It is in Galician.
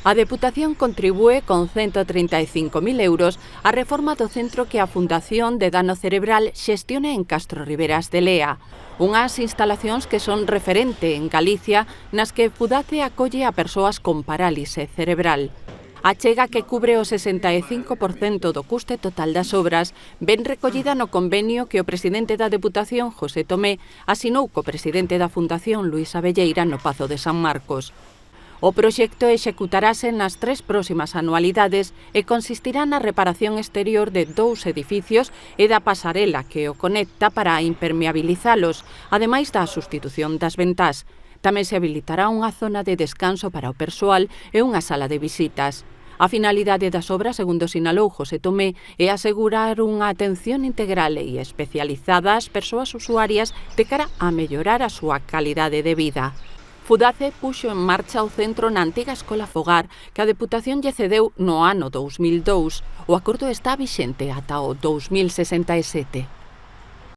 A Deputación contribúe con 135.000 euros á reforma do centro que a Fundación de Dano Cerebral xestiona en Castro Riberas de Lea. Unhas instalacións que son referente en Galicia nas que Fudace acolle a persoas con parálise cerebral. A achega que cubre o 65% do custe total das obras ven recollida no convenio que o presidente da Deputación, José Tomé, asinou co presidente da Fundación, Luís Abelleira, no Pazo de San Marcos. O proxecto executarase nas 3 próximas anualidades e consistirá na reparación exterior de 2 edificios e da pasarela que o conecta para impermeabilizalos, ademais da sustitución das ventás. Tamén se habilitará unha zona de descanso para o persoal e unha sala de visitas. A finalidade das obras, segundo sinalou José Tomé, é asegurar unha atención integral e especializada ás persoas usuarias de cara a mellorar a súa calidade de vida. Fudace puxo en marcha o centro na antiga Escola Fogar que a Deputación lle cedeu no ano 2002. O acordo está vixente ata o 2067.